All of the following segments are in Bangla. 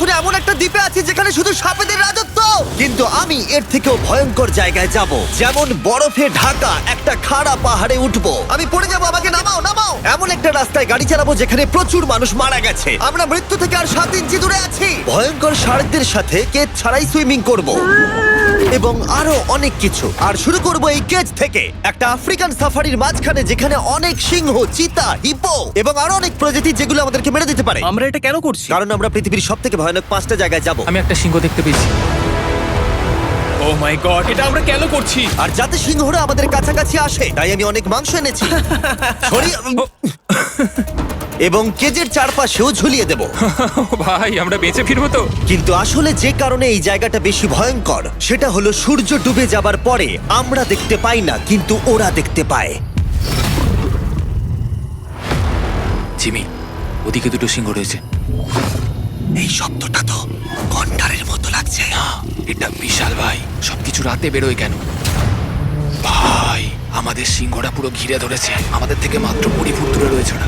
এখন এমন একটা দ্বীপে আছি যেখানে শুধু সাপেদের রাজত্ব। কিন্তু আমি এর থেকেও ভয়ঙ্কর জায়গায় যাব, যেমন বরফে ঢাকা একটা খাড়া পাহাড়ে উঠবো। আমি পড়ে যাবো, আমাকে নামাও নামাও। এমন একটা রাস্তায় গাড়ি চালাবো যেখানে প্রচুর মানুষ মারা গেছে। আমরা মৃত্যু থেকে আর 7 ইঞ্চি দূরে আছি। ভয়ঙ্কর শার্কদের সাথে কেজ ছাড়াই সুইমিং করব এবং আরো অনেক কিছু। আর শুরু করব এই কেজ থেকে, একটা আফ্রিকান সাফারির মাঝখানে যেখানে অনেক সিংহ, চিতা, হিপো এবং আরো অনেক প্রজাতি যেগুলো আমাদেরকে মেরে দিতে পারে। আমরা এটা কেন করছি? কারণ আমরা পৃথিবীর সব থেকে ভয়ানক 5টা জায়গায় যাব। আমি একটা সিংহ দেখতে পেয়েছি। ও মাই গড, এটা আমরা কেন করছি? আর যাতে সিংহরা আমাদের কাছাকাছি আসে তাই আমি অনেক মাংস এনেছি। ছড়িয়ে এবং কেজের চারপাশেও ঝুলিয়ে দেব। ভাই আমরা বেঁচে ফিরবো তো? কিন্তু আসলে যে কারণে এই জায়গাটা বেশি ভয়ঙ্কর সেটা হলো সূর্য ডুবে যাবার পরে আমরা দেখতে পাই না, কিন্তু ওরা দেখতে পায়। জিমি, ওদিকে দুটো সিংহ রয়েছে। এই শব্দটা তো কন্ডারের মতো লাগছে। না, এটা বিশাল ভাই। সবকিছু রাতে বেরোয় কেন? ভাই, আমাদের সিংহরা পুরো ঘিরে ধরেছে। আমাদের থেকে মাত্র 20 ফুট দূরে রয়েছে ওরা।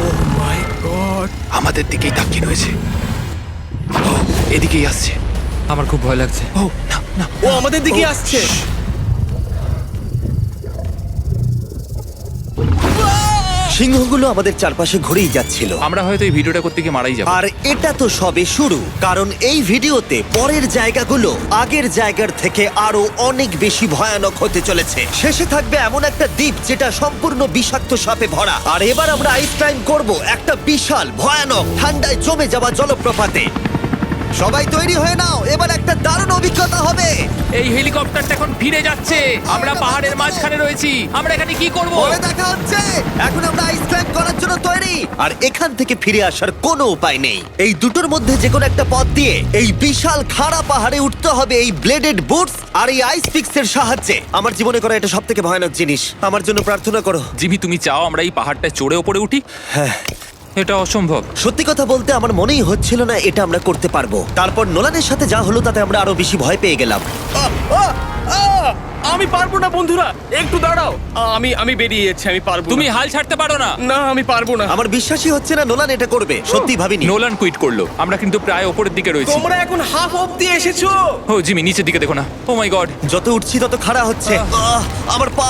ও মাই গড, আমাদের দিকেই তাকিয়ে রয়েছে। ও, এদিকেই আসছে। আমার খুব ভয় লাগছে। ও না না, ও আমাদের দিকে আসছে। সিংহগুলো আমাদের চারপাশে ঘুরেই যাচ্ছিল। আমরা হয়তো এই ভিডিওটা করতে গিয়ে মারাই যাবো। আর এটা তো সবে শুরু, কারণ এই ভিডিওতে পরের জায়গাগুলো আগের জায়গার থেকে আরো অনেক বেশি ভয়ানক হতে চলেছে। শেষে থাকবে এমন একটা দ্বীপ যেটা সম্পূর্ণ বিষাক্ত সাপে ভরা। আর এবার আমরা আইস ক্লাইম্ব করব একটা বিশাল ভয়ানক ঠান্ডায় জমে যাওয়া জলপ্রপাতে। সবাই তৈরি হয়ে নাও, এবার একটা দারুণ অভিজ্ঞতা হবে। এই হেলিকপ্টারটা এখন ফিরে যাচ্ছে। আমরা পাহাড়ের মাঝখানে রয়েছি। আমরা এখানে কি করব? পরে দেখা হচ্ছে। এখন আমরা আইস ক্লাইম্ব করার জন্য তৈরি। আর এখান থেকে ফিরে আসার কোনো উপায় নেই। এই দুটোর মধ্যে যে কোনো একটা পথ দিয়ে এই বিশাল খাড়া পাহাড়ে উঠতে হবে এই ব্লেডেড বুটস আর এই আইস পিক্সের সাহায্যে। আমার জীবনে করা এটা সবথেকে ভয়ানক জিনিস। আমার জন্য প্রার্থনা করো। জিমি, তুমি চাও আমরা এই পাহাড়টা চড়ে ওপরে উঠি? হ্যাঁ, এটা অসম্ভব। সত্যি কথা বলতে আমার মনেই হচ্ছিল না এটা আমরা করতে পারবো। তারপর নোলানের সাথে যা হলো তাতে আমরা আরো বেশি ভয় পেয়ে গেলাম। আমি পারবো না বন্ধুরা, একটু দাঁড়াও। আমি বেরিয়ে যাচ্ছি, আমি পারবো না। তুমি হাল ছাড়তে পারো না। না, আমি পারবো না। আমার বিশ্বাসই হচ্ছে না নোলান এটা করবে। সত্যি ভাবিনি। নোলান কুইট করলো। আমরা কিন্তু প্রায় ওপরের দিকে রয়েছি। তোমরা এখন হাফ অবধি এসেছো। ও জিমি, নিচের দিকে দেখো না। ও মাই গড। যত উঠছি তত খাড়া হচ্ছে। আমার পা,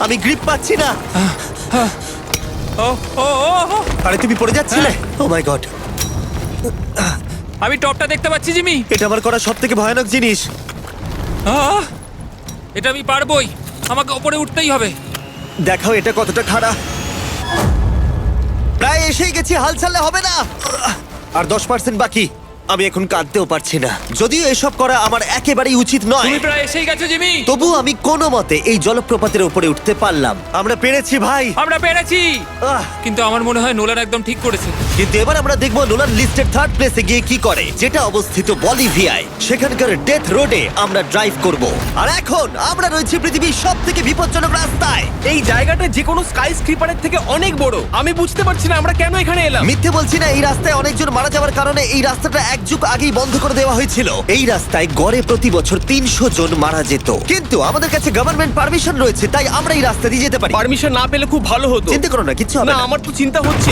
আমি গ্রিপ পাচ্ছি না। ও ও ও ও। আরে তুমি পড়ে যাচ্ছিলে? ও মাই গড, আমি টপটা দেখতে পাচ্ছি জিমি। এটা আমার করা সবথেকে ভয়ানক জিনিস। আহ! এটা আমি পারবোই। আমাকে ওপরে উঠতেই হবে। দেখাও এটা কতটা খাড়া। প্রায় এসেই গেছি, হাল ছাড়লে হবে না। আর 10% বাকি। আমি এখন কাঁদতেও পারছি না, যদিও এসব করা আমার একেবারেই উচিত নয়। তুমি প্রায় এসেই গেছো জিমি। তবু আমি কোনো মতে এই জলপ্রপাতের উপরে উঠতে পারলাম। আমরা পেরেছি ভাই। আমরা পেরেছি। আহ, কিন্তু আমার মনে হয় নোলান একদম ঠিক করেছে। কিন্তু এবার আমরা দেখবো নোলান লিস্টের 3rd প্লেসে গিয়ে কি করে, যেটা অবস্থিত বলিভিয়ায়। সেখানকার ডেথ রোডে আমরা ড্রাইভ করব। আর এখন আমরা রয়েছি পৃথিবীর সব থেকে বিপজ্জনক রাস্তায়। এই জায়গাটা যে কোনো স্কাই স্ক্রিপারের থেকে অনেক বড়। আমি বুঝতে পারছি না আমরা কেন এখানে এলাম। মিথ্যে বলছি না, এই রাস্তায় অনেকজন মারা যাওয়ার কারণে এই রাস্তাটা 1 যুগ আগেই বন্ধ করে দেওয়া হয়েছিল। এই রাস্তায় গড়ে প্রতি বছর 300 জন মারা যেত, কিন্তু আমাদের কাছে গভর্নমেন্ট পারমিশন রয়েছে, তাই আমরা এই রাস্তা দিয়ে যেতে পারি। পারমিশন না পেলে খুব ভালো হতো। চিন্তা করো না, কিচ্ছু হবে না, না। আমার তো চিন্তা হচ্ছে।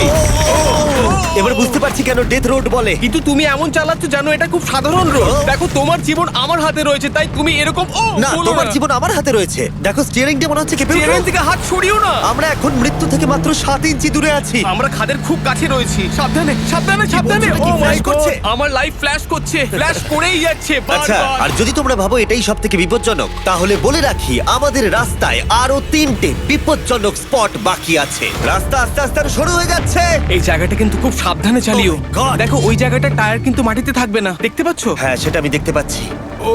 এবার বুঝতে পারছি কেন ডেথ রোড বলে। কিন্তু তুমি এমন চালাচ্ছ জানো এটা খুব সাধারণ রোড। ও। দেখো তোমার জীবন আমার হাতে রয়েছে, তাই তুমি এরকম না, তোমার জীবন আমার হাতে রয়েছে। দেখো স্টিয়ারিংটা মনে হচ্ছে কেঁপে উঠলো। থেকে হাত ছড়িও না। আমরা এখন মৃত্যু থেকে মাত্র 7 ইঞ্চি দূরে আছি। আমরা খাদের খুব কাছে রয়েছি। সাবধানে সাবধানে সাবধানে। বলছো, ও কি মাই flash গড, করছে? আমার লাইফ ফ্ল্যাশ করছে, ফ্ল্যাশ করেই যাচ্ছে আচ্ছা, বারবার। আর যদি তোমরা ভাবো এটাই সব থেকে বিপজ্জনক, তাহলে বলে রাখি আমাদের রাস্তায় আরো 3টে বিপজ্জনক স্পট বাকি আছে। রাস্তা আস্তে আস্তে আরো সরু হয়ে যাচ্ছে। এই জায়গাটা কিন্তু খুব সাবধানে চালিও। Oh my God! দেখো ওই জায়গাটা টায়ার কিন্তু মাটিতে থাকবে না, দেখতে পাচ্ছো? হ্যাঁ, সেটা আমি দেখতে পাচ্ছি। ও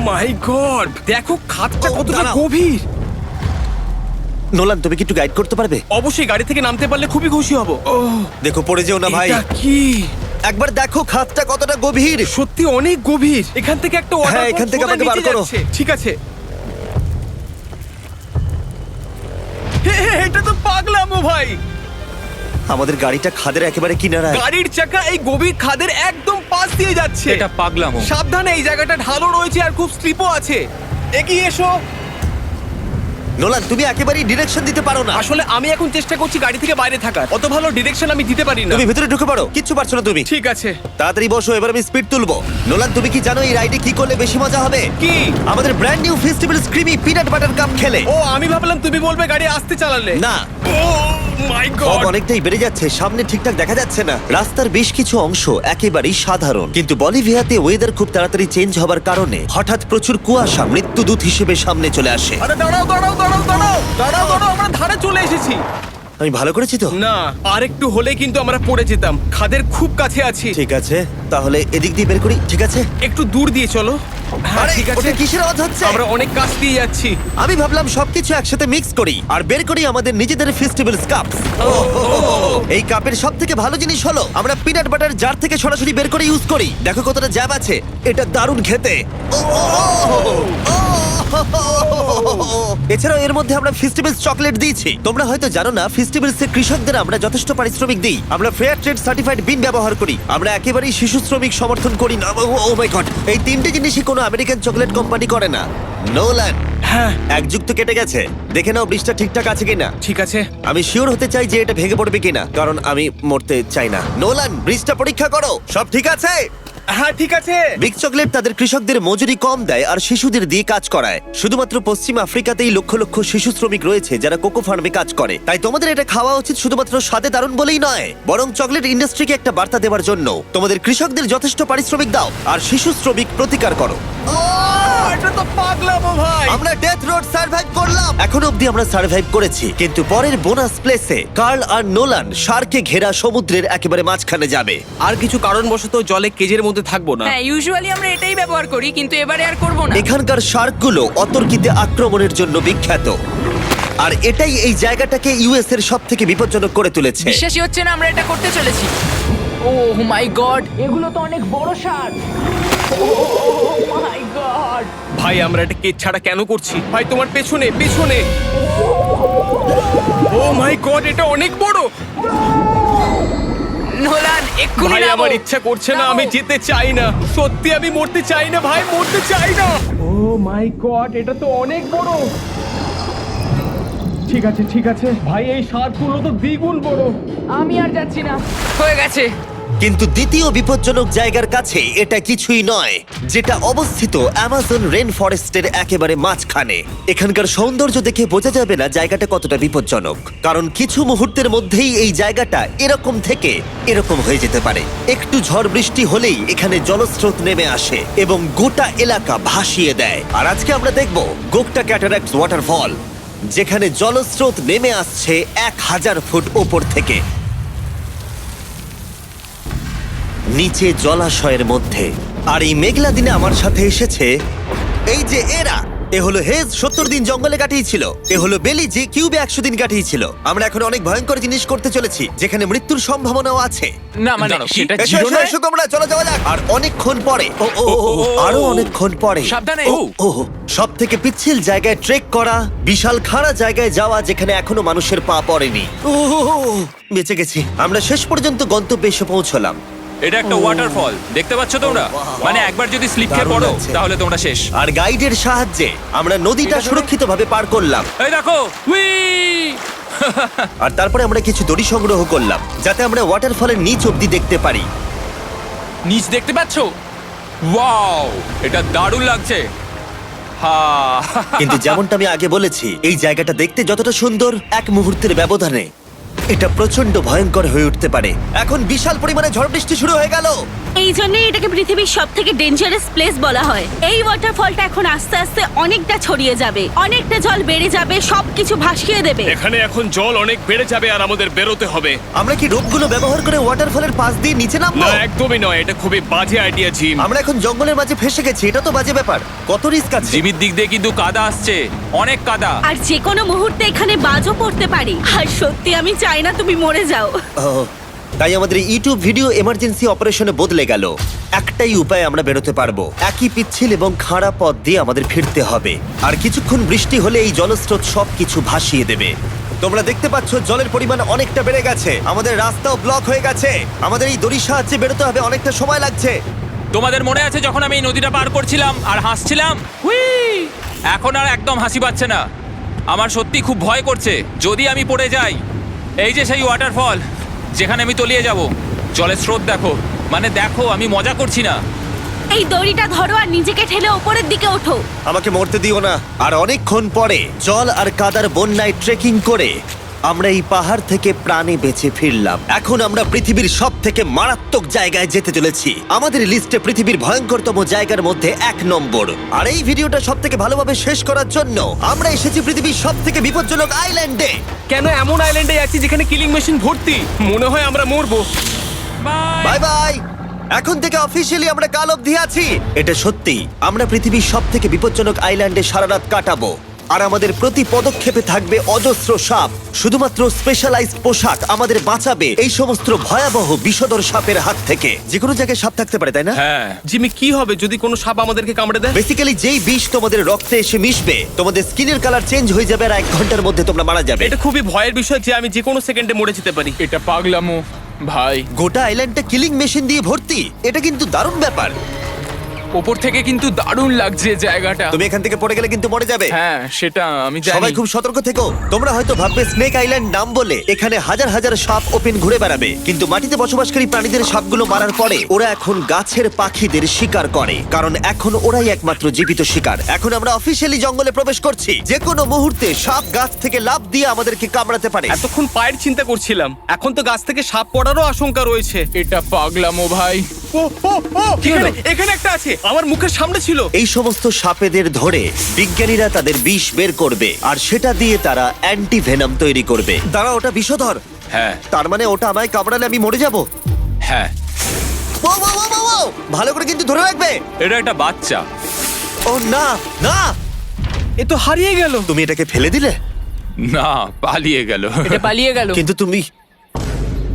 মাই গড, দেখো খাদটা Oh, কতটা দাঁড়াও। গভীর। নোলান, তুমি কি একটু গাইড করতে পারবে? অবশ্যই, গাড়ি থেকে নামতে পারলে খুবই খুশি হব। ও দেখো পড়ে যেও না ভাই। এটা কি? একবার দেখো খাতটা কতটা গভীর। সত্যি অনেক গভীর। এখান থেকে একটা ওয়াটার হ্যাঁ, এখান থেকে আমাকে বার করো। ঠিক আছে। এটা তো পাগলামো ভাই। আমাদের গাড়িটা খাদের একেবারে কিনারায়। গাড়ির চাকা এই গভীর খাদের একদম পাশ দিয়ে যাচ্ছে। এটা পাগলামো। সাবধানে, এই জায়গাটা ঢালু রয়েছে আর খুব স্লিপও আছে। এগিয়ে এসো। নোলান, তুমি একেবারেই ডিরেকশন দিতে পারো না। আসলে আমি এখন চেষ্টা করছি গাড়ি থেকে বাইরে থাকার। অত ভালো ডিরেকশন আমি দিতে পারি না। তুমি ভিতরে ঢুকে পারো, কিচ্ছু পারছো না তুমি। ঠিক আছে। তাড়াতাড়ি বসো, এবার আমি স্পিড তুলবো। নোলান, তুমি কি জানো এই রাইডে কি করলে বেশি মজা হবে? কি? আমাদের brand new festival screamy peanut butter cup খেলে। ও, আমি ভাবলাম তুমি বলবে গাড়ি আসতে চালালে। না, ও মাই ফগ গড। অনেকটাই বেড়ে যাচ্ছে, সামনে ঠিকঠাক দেখা যাচ্ছে না। রাস্তার বেশ কিছু অংশ একেবারেই সাধারণ, কিন্তু বলিভিয়াতে ওয়েদার খুব তাড়াতাড়ি চেঞ্জ হবার কারণে হঠাৎ প্রচুর কুয়াশা মৃত্যুদূত হিসেবে সামনে চলে আসে। আরে দাঁড়াও দাঁড়াও দাঁড়াও দাঁড়াও দাঁড়াও দাঁড়াও, আমরা ধারে চলে এসেছি। আমি ভালো করেছি তো? না, আর একটু হলে কিন্তু আমরা পড়ে যেতাম। খাদের খুব কাছে আছি। ঠিক আছে, তাহলে এদিক দিয়ে বের করি। ঠিক আছে, একটু দূর দিয়ে চলো। হ্যাঁ আরে, ঠিক আছে। ওটা কিসের আওয়াজ হচ্ছে? আমরা অনেক কাছ দিয়ে যাচ্ছি। আমি ভাবলাম সবকিছু একসাথে মিক্স করি আর বের করি আমাদের নিজেদের ফেস্টিভ্যাল কাপ। এই কাপের সব থেকে ভালো জিনিস হলো আমরা পিনাট বাটার জার থেকে সরাসরি বের করে ইউজ করি। দেখো কতটা জ্যাব আছে, এটা দারুণ খেতে। এছাড়াও এর মধ্যে আমরা ফেস্টিভ্যালস চকলেট দিয়েছি। তোমরা হয়তো জানো না, ফেস্টিভ্যালস এর কৃষকদের আমরা যথেষ্ট পারিশ্রমিক দিই। আমরা ফেয়ার ট্রেড সার্টিফাইড বিন ব্যবহার করি। আমরা একেবারেই শিশু শ্রমিক সমর্থন করি না। ও মাই গড, এই তিনটে জিনিসই কোনো আমেরিকান চকলেট কোম্পানি করে না। নোলান, হ্যাঁ এক যুগ তো কেটে গেছে, দেখে নাও ব্রিজটা ঠিকঠাক আছে কিনা। ঠিক আছে। আমি শিওর হতে চাই যে এটা ভেঙে পড়বে কিনা, কারণ আমি মরতে চাই না। নোলান, ব্রিজটা পরীক্ষা করো, সব ঠিক আছে? হ্যাঁ ঠিক আছে। বিগ চকলেট তাদের কৃষকদের মজুরি কম দেয় আর শিশুদের দিয়ে কাজ করায়। শুধুমাত্র পশ্চিম আফ্রিকাতেই লক্ষ লক্ষ শিশু শ্রমিক রয়েছে যারা কোকো ফার্মে কাজ করে। তাই তোমাদের এটা খাওয়া উচিত শুধুমাত্র স্বাদে দারুণ বলেই নয়, বরং চকলেট ইন্ডাস্ট্রিকে একটা বার্তা দেওয়ার জন্য। তোমাদের কৃষকদের যথেষ্ট পারিশ্রমিক দাও আর শিশু শ্রমিক প্রতিকার করো। এটা তো পাগলামো ভাই। আমরা ডেথ রোড সার্ভাইভ করলাম। এখন অবধি আমরা সার্ভাইভ করেছি, কিন্তু পরের বোনাস প্লেসে কার্ল আর নোলান শার্কে ঘেরা সমুদ্রের একেবারে মাঝখানে যাবে। আর কিছু কারণবশত জলে কেজের মধ্যে থাকবো না। হ্যাঁ, ইউজুয়ালি আমরা এটাই ব্যবহার করি, কিন্তু এবারে আর করব না। এখানকার শার্কগুলো অতর্কিতে আক্রমণের জন্য বিখ্যাত, আর এটাই এই জায়গাটাকে ইউএস এর সব থেকে বিপজ্জনক করে তুলেছে। বিশ্বাসই হচ্ছে না আমরা এটা করতে চলেছি। ও মাই গড, এগুলো তো অনেক বড় শার্ক। ও মাই গড। ভাই, আমরা এটা কেজ ছাড়া কেন করছি? ভাই, তোমার পেছনে পেছনে। ও মাই গড, এটা অনেক বড়। নোলান, এক্ষুনি ভাই, নামো। আমার ইচ্ছা করছে না, আমি যেতে চাই না। সত্যি আমি মরতে চাই না ভাই, মরতে চাই না। ও মাই গড, এটা তো অনেক বড়। ঠিক আছে ঠিক আছে ভাই, এই শার্কগুলো তো দ্বিগুণ বড়। আমি আর যাচ্ছি না, হয়ে গেছে। কিন্তু দ্বিতীয় বিপজ্জনক জায়গার কাছে এটা কিছুই নয়, যেটা অবস্থিত অ্যামাজন রেন ফরেস্টের একেবারে মাঝখানে। এখানকার সৌন্দর্য দেখে বোঝা যাবে না জায়গাটা কতটা বিপজ্জনক, কারণ কিছু মুহূর্তের মধ্যেই এই জায়গাটা এরকম থেকে এরকম হয়ে যেতে পারে। একটু ঝড় বৃষ্টি হলেই এখানে জলস্রোত নেমে আসে এবং গোটা এলাকা ভাসিয়ে দেয়। আর আজকে আমরা দেখব গোকটা ক্যাটারাক্ট ওয়াটারফল, যেখানে জলস্রোত নেমে আসছে 1000 ফুট ওপর থেকে নিচে জলাশয়ের মধ্যে। আর এই মেঘলা দিনে আমার সাথে এসেছে এই যে এরা। এ হলো হেজ, 70 দিন জঙ্গলে কাটিয়েছিল। এ হলো বেলি, যে কিউবে 100 দিন কাটিয়েছিল। আমরা এখন অনেক ভয়ঙ্কর জিনিস করতে চলেছি, যেখানে মৃত্যুর সম্ভাবনাও আছে। না মানে সেটা এসো, ছিল এসো, না। এসো তোমরা, চলো যাওয়া যাক। আর অনেকক্ষণ পরে আরো অনেকক্ষণ পরে সাবধানে। সব থেকে পিচ্ছিল জায়গায় ট্রেক করা, বিশাল খাড়া জায়গায় যাওয়া যেখানে এখনো মানুষের পা পড়েনি। বেঁচে গেছি। আমরা শেষ পর্যন্ত গন্তব্যে এসে পৌঁছলাম। এটা একটা ওয়াটারফল, দেখতে পাচ্ছ তোমরা? মানে একবার যদি স্লিপ খেয়ে দারুণ পড়ো লাগছে। তাহলে তোমরা শেষ। আর গাইডের সাহায্যে আমরা নদীটা সুরক্ষিতভাবে পার করলাম। এই দেখো, উই! আর তারপরে আমরা কিছু দড়ি সংগ্রহ করলাম, যাতে আমরা ওয়াটারফলের নিচ অব্দি দেখতে পারি। নিচ দেখতে পাচ্ছ? ওয়াও, এটা দারুণ লাগছে। হা! কিন্তু যেমনটা আমি আগে বলেছি, এই জায়গাটা দেখতে যতটা সুন্দর, এক মুহূর্তের ব্যবধানে এটা প্রচন্ড ভয়ঙ্কর হয়ে উঠতে পারে। এখন বিশাল পরিমাণে ঝড় বৃষ্টি শুরু হয়ে গেল। এই জন্যই এটাকে পৃথিবীর সব থেকে ডেঞ্জারাস প্লেস বলা হয়। এই ওয়াটারফলটা এখন আস্তে আস্তে অনেকটা ছড়িয়ে যাবে, অনেকটা জল বেড়ে যাবে, সবকিছু ভাসিয়ে দেবে। এখানে এখন জল অনেক বেড়ে যাবে আর আমাদের বেরোতে হবে। আমরা কি রোপগুলো ব্যবহার করে ওয়াটারফলের পাশ দিয়ে নিচে নামবো? না, একদমই নয়, এটা খুবই বাজে আইডিয়া জিম। আমরা এখন জঙ্গলের মাঝে ফেসে গেছি, এটা তো বাজে ব্যাপার। কত রিস্ক আছে। জিমির দিক দিয়ে কিন্তু কাদা আসছে, অনেক কাদা। আর যে কোনো মুহূর্তে এখানে বাজও পড়তে পারি। আর সত্যি আমি চাই না তুমি মরে যাও। ও, তাই আমাদের ইউটিউব ভিডিও এমার্জেন্সি অপারেশনে বদলে গেল। একটাই উপায় আমরা বেরোতে পারবো, একই পিচ্ছিল এবং খাড়া পথ দিয়ে আমাদের ফিরতে হবে। আর কিছুক্ষণ বৃষ্টি হলে এই জলস্রোত সবকিছু ভাসিয়ে দেবে। তোমরা দেখতে পাচ্ছ জলের পরিমাণ অনেকটা বেড়ে গেছে, আমাদের রাস্তাও ব্লক হয়ে গেছে। আমাদের এই দড়ির সাহায্যে বেরোতে হবে, অনেকটা সময় লাগছে। তোমাদের মনে আছে যখন আমি এই নদীটা পার করছিলাম আর হাসছিলাম? হুই! এখন আর একদম হাসি পাচ্ছে না। আমার সত্যি খুব ভয় করছে যদি আমি পড়ে যাই। এই যে সেই ওয়াটারফল যেখানে আমি তলিয়ে যাব। জলের স্রোত দেখো, মানে দেখো, আমি মজা করছি না। এই দড়িটা ধরো আর নিজেকে ঠেলে ওপরের দিকে ওঠো। আমাকে মরতে দিও না। আর অনেকক্ষণ পরে জল আর কাদার বন্যায় ট্রেকিং করে আমরা এই পাহাড় থেকে প্রাণে বেঁচে ফিরলাম। এখন আমরা পৃথিবীর সব থেকে মারাত্মক জায়গায় যেতে চলেছি। আমাদের লিস্টে পৃথিবীর ভয়ঙ্করতম জায়গার মধ্যে 1 নম্বর। আর এই ভিডিওটা সব থেকে ভালোভাবে শেষ করার জন্য আমরা এসেছি পৃথিবীর সব থেকে বিপজ্জনক আইল্যান্ডে। কেন এমন আইল্যান্ডে আছি যেখানে কিলিং মেশিন ভর্তি? মনে হয় আমরা মরবো। Bye bye. এখন থেকে অফিসিয়ালি আমরা কাল অবধি আছি। এটা সত্যি, আমরা পৃথিবীর সব থেকে বিপজ্জনক আইল্যান্ডে সারা রাত কাটাবো। আর আমাদের প্রতি পদক্ষেপে থাকবে অজস্র সাপ। শুধুমাত্র স্পেশালাইজড পোশাক আমাদের বাঁচাবে এই সমস্ত ভয়াবহ বিষধর সাপের হাত থেকে। যে কোনো জায়গায় সাপ থাকতে পারে, তাই না? হ্যাঁ, জিমি, কি হবে যদি কোনো সাপ আমাদেরকে কামড়ে দেয়? বেসিক্যালি যেই বিষ তোমাদের রক্তে এসে মিশবে, তোমাদের স্কিনের কালার চেঞ্জ হয়ে যাবে আর 1 ঘন্টার মধ্যে তোমরা মারা যাবে। এটা খুবই ভয়ের বিষয় যে আমি যে কোনো সেকেন্ডে মরে যেতে পারি। এটা পাগলামো ভাই। গোটা আইল্যান্ডটা কিলিং মেশিন দিয়ে ভর্তি। এটা কিন্তু দারুণ ব্যাপার। ওপর থেকে কিন্তু দারুণ লাগছে জায়গাটা। তুমি এখান থেকে পড়ে গেলে কিন্তু মরে যাবে। হ্যাঁ, সেটা আমি জানি। সবাই খুব সতর্ক থেকো। তোমরা হয়তো ভাববে স্নেক আইল্যান্ড নাম বলে এখানে হাজার হাজার সাপ ওপেন ঘুরে বেড়াবে, কিন্তু মাটিতে বসবাসকারী প্রাণীদের সাপগুলো মারার পরে ওরা এখন গাছের পাখিদের শিকার করে, কারণ এখন ওরাই একমাত্র জীবিত শিকার। এখন আমরা অফিসিয়ালি জঙ্গলে প্রবেশ করছি। যে কোনো মুহূর্তে সাপ গাছ থেকে লাফ দিয়ে আমাদেরকে কামড়াতে পারে। এতক্ষণ পায়ের চিন্তা করছিলাম, এখন তো গাছ থেকে সাপ পড়ারও আশঙ্কা রয়েছে। এটা পাগলামো ভাই। ও ও ও, এখানে একটা আছে, আমার মুখের সামনে ছিল। এই সমস্ত সাপেদের ধরে বিজ্ঞানীরা তাদের বিষ বের করবে, আর সেটা দিয়ে তারা অ্যান্টি ভেনাম তৈরি করবে। দাঁড়া, ওটা বিষধর। হ্যাঁ, তার মানে ওটা আমায় কামড়ালে আমি মরে যাব। হ্যাঁ, ও, ও, ও, ও, ও! ভালো করে কিন্তু ধরে রাখবে। এটা একটা বাচ্চা। ও না না, এ তো হারিয়ে গেল। তুমি এটাকে ফেলে দিলে। না, পালিয়ে গেল। এটা পালিয়ে গেল। কিন্তু তুমি,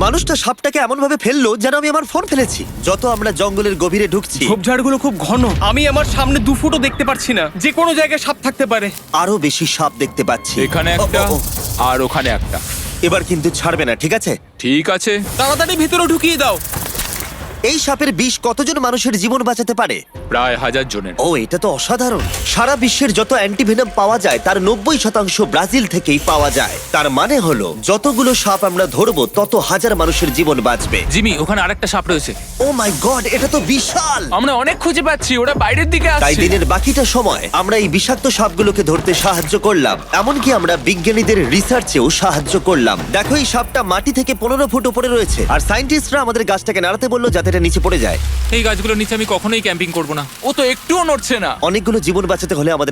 মানুষটা সাপটাকে এমন ভাবে ফেললো যেন আমি আমার ফোন ফেলেছি। যত আমরা জঙ্গলের গভীরে ঢুকছি, ঝোপঝাড়গুলো খুব ঘন, আমি আমার সামনে 2 ফুটও দেখতে পারছি না। যে কোনো জায়গায় সাপ থাকতে পারে। আরো বেশি সাপ দেখতে পাচ্ছি। এখানে ও, একটা ও, ও, আর ওখানে একটা। এবার কিন্তু ছাড়বে না, ঠিক আছে? ঠিক আছে, তাড়াতাড়ি ভিতরে ঢুকিয়ে দাও। এই সাপের বিষ কতজন মানুষের জীবন বাঁচাতে পারে? প্রায় 1000 জনের। ও, এটা তো অসাধারণ। সারা বিশ্বের যত অ্যান্টিভেনম পাওয়া যায় তার 90% ব্রাজিল থেকেই পাওয়া যায়। তার মানে হলো যতগুলো সাপ আমরা ধরবো তত হাজার মানুষের জীবন বাঁচবে। জিমি, ওখানে আরেকটা সাপ রয়েছে। ও মাই গড, এটা তো বিশাল। আমরা অনেক খুঁজে পাচ্ছি, ওরা বাইরের দিকে তাই আসছে। দিনের বাকিটা সময় আমরা এই বিষাক্ত সাপগুলোকে ধরতে সাহায্য করলাম। এমনকি আমরা বিজ্ঞানীদের রিসার্চেও সাহায্য করলাম। দেখো, এই সাপটা মাটি থেকে 15 ফুট উপরে রয়েছে, আর সায়েন্টিস্টরা আমাদের গাছটাকে নাড়াতে বললো যাতে এটা নিচে পড়ে যায়। এই গাছগুলোর নিচে আমি কখনোই ক্যাম্পিং করব না। ও তো একটুও নড়ছে না। অনেকগুলো জীবন বাঁচাতে হলে আমাদের